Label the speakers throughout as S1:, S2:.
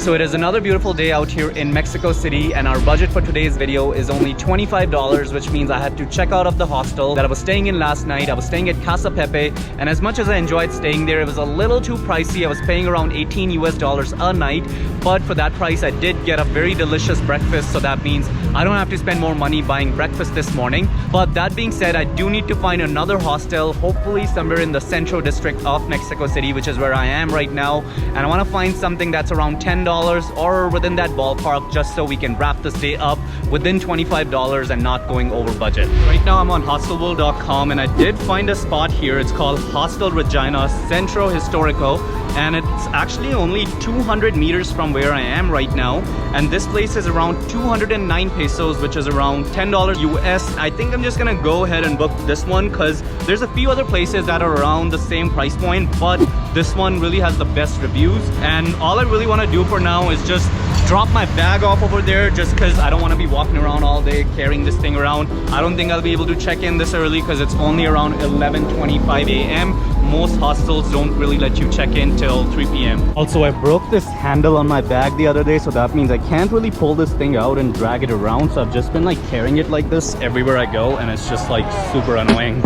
S1: So it is another beautiful day out here in Mexico City, and our budget for today's video is only $25, which means I had to check out of the hostel that I was staying in last night. I was staying at Casa Pepe, and as much as I enjoyed staying there, it was a little too pricey. I was paying around $18 US a night, but for that price I did get a very delicious breakfast, so that means I don't have to spend more money buying breakfast this morning. But that being said, I do need to find another hostel, hopefully somewhere in the central district of Mexico City, which is where I am right now, and I want to find something that's around $10 or within that ballpark, just so we can wrap this day up within $25 and not going over budget. Right now I'm on hostelworld.com, and I did find a spot here. It's called Hostel Regina Centro Historico, and it's actually only 200 meters from where I am right now, and this place is around 209 pesos, which is around $10 US. I think I'm just gonna go ahead and book this one because there's a few other places that are around the same price point, but this one really has the best reviews. And all I really want to do for now is just drop my bag off over there, just because I don't want to be walking around all day carrying this thing around. I don't think I'll be able to check in this early because it's only around 11:25 a.m. Most hostels don't really let you check in till 3 p.m. Also, I broke this handle on my bag the other day, so that means I can't really pull this thing out and drag it around. So I've just been like carrying it like this everywhere I go, and it's just like super annoying.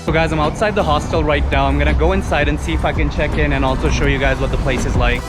S1: So guys, I'm outside the hostel right now. I'm gonna go inside and see if I can check in and also show you guys what the place is like.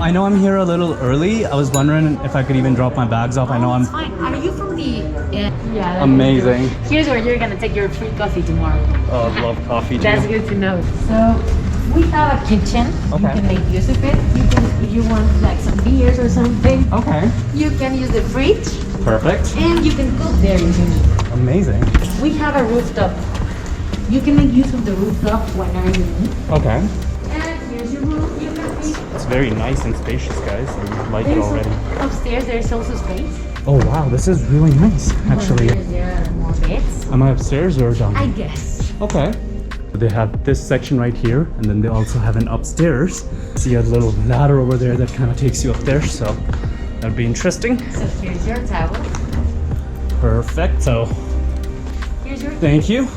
S1: I know I'm here a little early. I was wondering if I could even drop my bags off. I know I'm
S2: fine. Are you from the... yeah.
S1: Amazing.
S2: Here's where you're gonna take your free coffee tomorrow.
S1: Oh, I love coffee too.
S2: That's good to know. So we have a kitchen.
S1: Okay.
S2: You can make use of it. You can, if you want like some beers or something.
S1: Okay.
S2: You can use the fridge.
S1: Perfect.
S2: And you can cook there if you need.
S1: Amazing.
S2: We have a rooftop. You can make use of the rooftop whenever you need.
S1: Okay.
S2: And here's your room. You can see.
S1: It's very nice and spacious, guys. I like it already.
S2: Upstairs there's also space.
S1: Oh wow, this is really nice, actually.
S2: There are more beds.
S1: Am I upstairs or down?
S2: I guess.
S1: Okay. They have this section right here, and then they also have an upstairs. See a little ladder over there that kind of takes you up there, so that'll be interesting.
S2: So here's your towel.
S1: Perfect. So
S2: Here's your...
S1: thank you.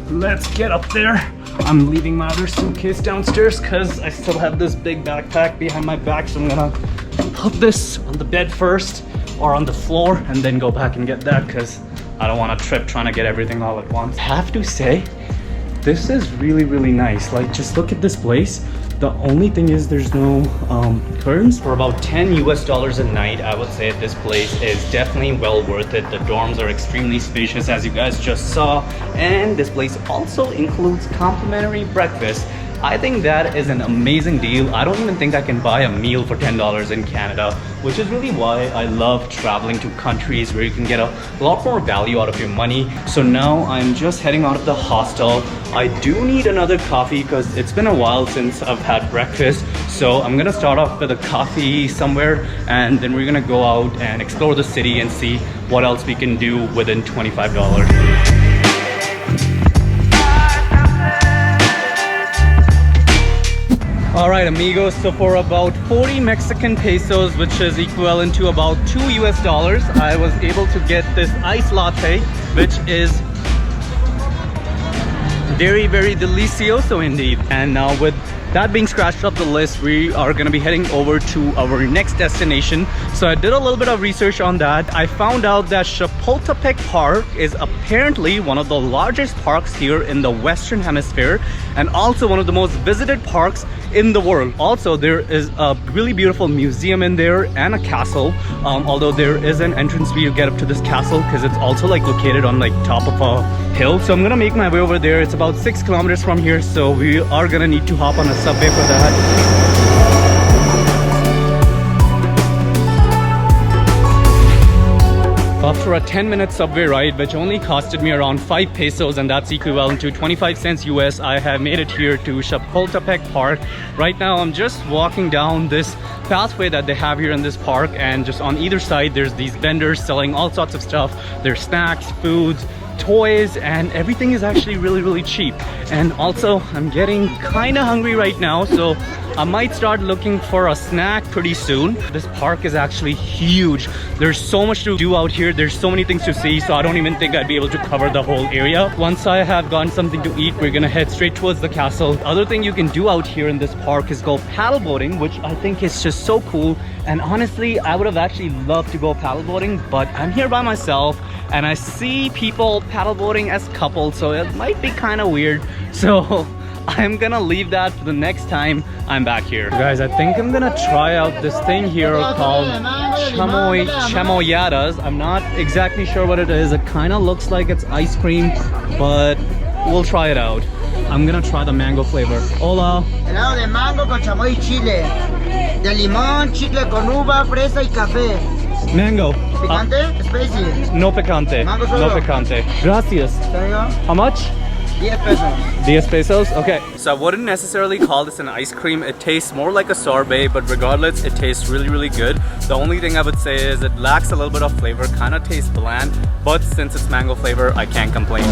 S1: Let's get up there. I'm leaving my other suitcase downstairs because I still have this big backpack behind my back, so I'm gonna put this on the bed first or on the floor and then go back and get that because I don't want to trip trying to get everything all at once. I have to say, this is really nice. Like, just look at this place. The only thing is there's no curtains. For about $10 US a night, I would say this place is definitely well worth it. The dorms are extremely spacious, as you guys just saw, and this place also includes complimentary breakfast. I think that is an amazing deal. I don't even think I can buy a meal for $10 in Canada, which is really why I love traveling to countries where you can get a lot more value out of your money. So now I'm just heading out of the hostel. I do need another coffee because it's been a while since I've had breakfast. So I'm gonna start off with a coffee somewhere, and then we're gonna go out and explore the city and see what else we can do within $25. Alright amigos, so for about 40 Mexican pesos, which is equivalent to about $2 US, I was able to get this iced latte, which is very delicioso indeed. And now with that being scratched off the list, we are going to be heading over to our next destination. So I did a little bit of research on that. I found out that Chapultepec Park is apparently one of the largest parks here in the Western Hemisphere, and also one of the most visited parks in the world. Also, there is a really beautiful museum in there and a castle, although there is an entrance fee to get up to this castle because it's also like located on like top of a hill. So I'm gonna make my way over there. It's about 6 kilometers from here, so we are gonna need to hop on a subway for that. After a 10-minute subway ride, which only costed me around 5 pesos, and that's equivalent to 25 cents US, I have made it here to Chapultepec Park. Right now, I'm just walking down this pathway that they have here in this park, and just on either side there's these vendors selling all sorts of stuff. There's snacks, foods, toys, and everything is actually really cheap. And also I'm getting kind of hungry right now, so I might start looking for a snack pretty soon. This park is actually huge. There's so much to do out here. There's so many things to see, so I don't even think I'd be able to cover the whole area. Once I have gotten something to eat, we're gonna head straight towards the castle. The other thing you can do out here in this park is go paddle boating, which I think is just so cool. And honestly, I would have actually loved to go paddle boating, but I'm here by myself and I see people paddle boating as couples, so it might be kind of weird. So I'm gonna leave that for the next time I'm back here. Guys, I think I'm gonna try out this thing here called chamoyadas. I'm not exactly sure what it is. It kind of looks like it's ice cream, but we'll try it out. I'm gonna try the mango flavor. Hola.
S3: Helado de mango con chamoy y chile. De limón, chicle con uva, fresa y café.
S1: Mango.
S3: ¿Picante? Spicy.
S1: No picante.
S3: Mango
S1: No
S3: solo.
S1: picante. Gracias.
S3: There you go.
S1: How much?
S3: 10 pesos.
S1: 10 pesos? Okay. So I wouldn't necessarily call this an ice cream. It tastes more like a sorbet, but regardless, it tastes really good. The only thing I would say is it lacks a little bit of flavor, kind of tastes bland, but since it's mango flavor, I can't complain.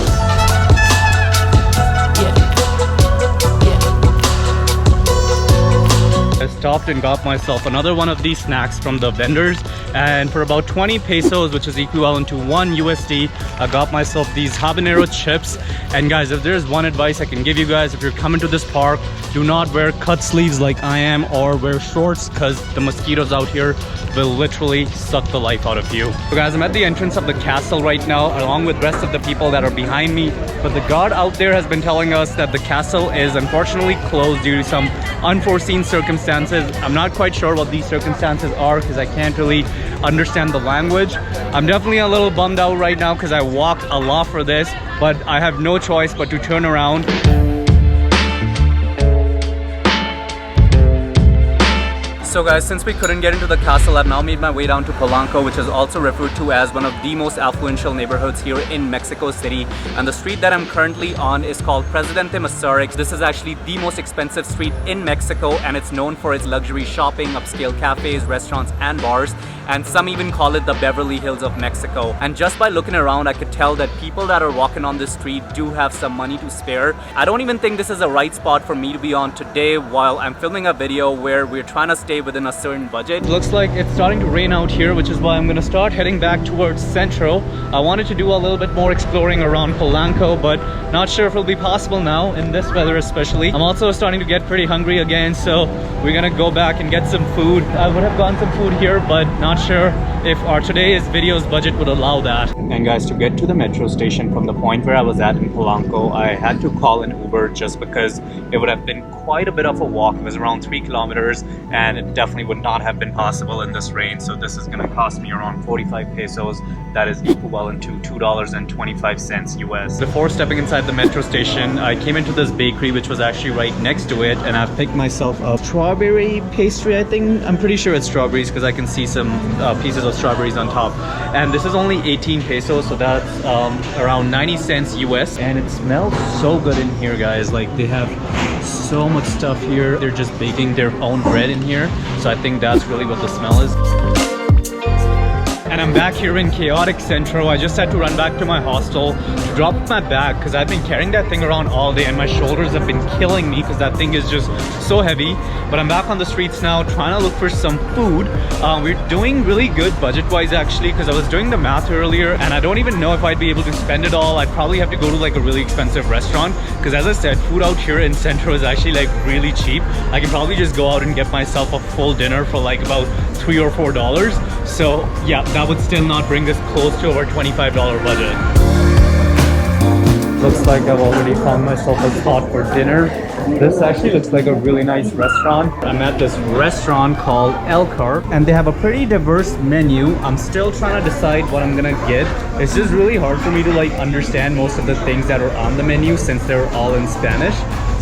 S1: I stopped and got myself another one of these snacks from the vendors, and for about 20 pesos, which is equivalent to 1 USD, I got myself these habanero chips. And guys, if there's one advice I can give you guys, if you're coming to this park, do not wear cut sleeves like I am, or wear shorts, because the mosquitoes out here will literally suck the life out of you. So guys, I'm at the entrance of the castle right now, along with the rest of the people that are behind me, but the guard out there has been telling us that the castle is unfortunately closed due to some unforeseen circumstances. I'm not quite sure what these circumstances are because I can't really understand the language. I'm definitely a little bummed out right now because I walked a lot for this, but I have no choice but to turn around. So guys, since we couldn't get into the castle, I've now made my way down to Polanco, which is also referred to as one of the most affluential neighborhoods here in Mexico City. And the street that I'm currently on is called Presidente Masaryk. This is actually the most expensive street in Mexico, and it's known for its luxury shopping, upscale cafes, restaurants, and bars. And some even call it the Beverly Hills of Mexico. And just by looking around, I could tell that people that are walking on this street do have some money to spare. I don't even think this is the right spot for me to be on today while I'm filming a video where we're trying to stay within a certain budget. Looks like it's starting to rain out here, which is why I'm gonna start heading back towards Centro. I wanted to do a little bit more exploring around Polanco, but not sure if it'll be possible now in this weather especially. I'm also starting to get pretty hungry again, so we're gonna go back and get some food. I would have gotten some food here, but not sure if our today's video's budget would allow that. And guys, to get to the metro station from the point where I was at in Polanco, I had to call an Uber just because it would have been quite a bit of a walk. It was around 3 kilometers, and it definitely would not have been possible in this rain. So this is gonna cost me around 45 pesos. That is equivalent to $2.25 US. Before stepping inside the metro station, I came into this bakery, which was actually right next to it, and I've picked myself a strawberry pastry, I think. I'm pretty sure it's strawberries because I can see some pieces of strawberries on top. And this is only 18 pesos, so that's around 90 cents US. And it smells so good in here, guys. Like, they have so much stuff here. They're just baking their own bread in here, so I think that's really what the smell is. And I'm back here in chaotic Centro. I just had to run back to my hostel to drop my bag because I've been carrying that thing around all day and my shoulders have been killing me because that thing is just so heavy. But I'm back on the streets now trying to look for some food. We're doing really good budget-wise actually, because I was doing the math earlier and I don't even know if I'd be able to spend it all. I'd probably have to go to like a really expensive restaurant because, as I said, food out here in Centro is actually like really cheap. I can probably just go out and get myself a full dinner for like about $3 or $4. So yeah, that would still not bring this close to our $25 budget. Looks like I've already found myself a spot for dinner. This actually looks like a really nice restaurant. I'm at this restaurant called El Car, and they have a pretty diverse menu. I'm still trying to decide what I'm gonna get. It's just really hard for me to like understand most of the things that are on the menu since they're all in Spanish.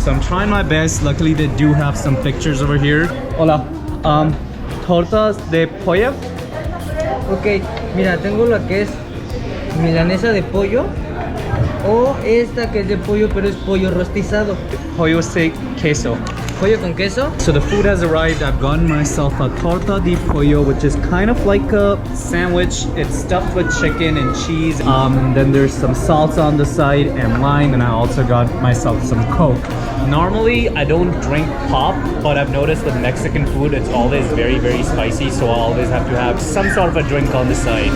S1: So I'm trying my best. Luckily they do have some pictures over here. Hola. Tortas de pollo.
S2: Ok, mira, tengo la que es milanesa de pollo o esta que es de pollo pero es pollo rostizado.
S1: Pollo sin queso.
S2: pollo con queso.
S1: So the food has arrived. I've gotten myself a torta de pollo, which is kind of like a sandwich. It's stuffed with chicken and cheese. Then there's some salsa on the side and lime, and I also got myself some Coke. Normally, I don't drink pop, but I've noticed with Mexican food, it's always very, very spicy, so I always have to have some sort of a drink on the side.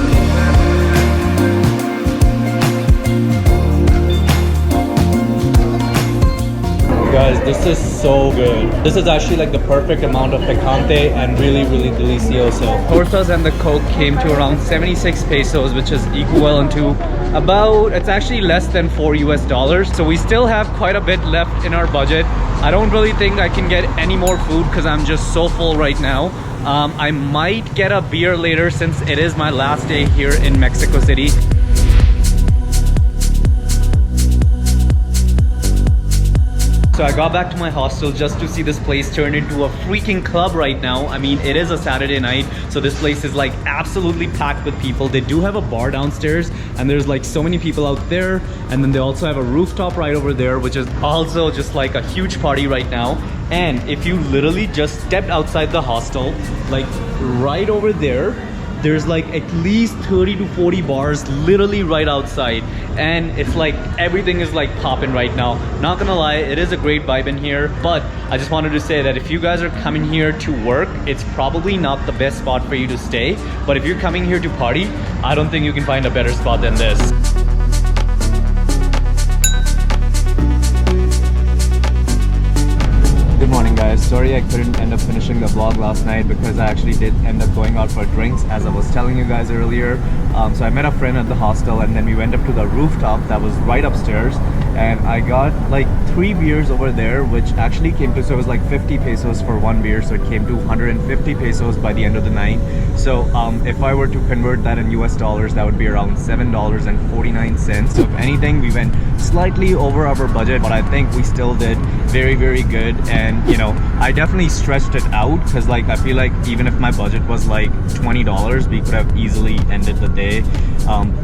S1: Guys, this is so good. This is actually like the perfect amount of picante and really, really delicioso. Tortas and the Coke came to around 76 pesos, which is equivalent to about, it's actually less than $4 US. So we still have quite a bit left in our budget. I don't really think I can get any more food because I'm just so full right now. I might get a beer later since it is my last day here in Mexico City. So I got back to my hostel just to see this place turn into a freaking club right now. I mean, it is a Saturday night, so this place is like absolutely packed with people. They do have a bar downstairs, and there's like so many people out there. And then they also have a rooftop right over there, which is also just like a huge party right now. And if you literally just stepped outside the hostel, like right over there, there's like at least 30 to 40 bars literally right outside, and it's like everything is like popping right now. Not gonna lie, it is a great vibe in here, but I just wanted to say that if you guys are coming here to work, it's probably not the best spot for you to stay, but if you're coming here to party, I don't think you can find a better spot than this. Good morning, guys. Sorry I couldn't end up finishing the vlog last night because I actually did end up going out for drinks, as I was telling you guys earlier. So I met a friend at the hostel, and then we went up to the rooftop that was right upstairs, and I got like 3 beers over there, which actually came to, so it was like 50 pesos for 1 beer, so it came to 150 pesos by the end of the night. So if I were to convert that in US dollars, that would be around $7.49. So if anything, we went slightly over our budget, but I think we still did very, very good. And you know, I definitely stretched it out because like I feel like even if my budget was like $20, we could have easily ended the day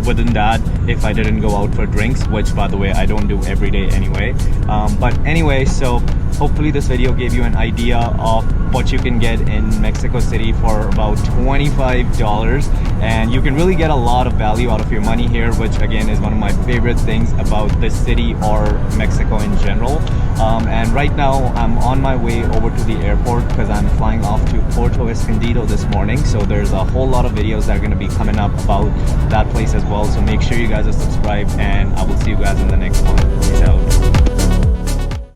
S1: within that if I didn't go out for drinks, which by the way I don't do every day anyway. But anyway, so hopefully this video gave you an idea of what you can get in Mexico City for about $25, and you can really get a lot of value out of your money here, which again is one of my favorite things about this city or Mexico in general. And right now I'm on my way over to the airport because I'm flying off to Puerto Escondido this morning, so there's a whole lot of videos that are going to be coming up about that place as well, so make sure you guys are subscribed, and I will see you guys in the next one. Peace out.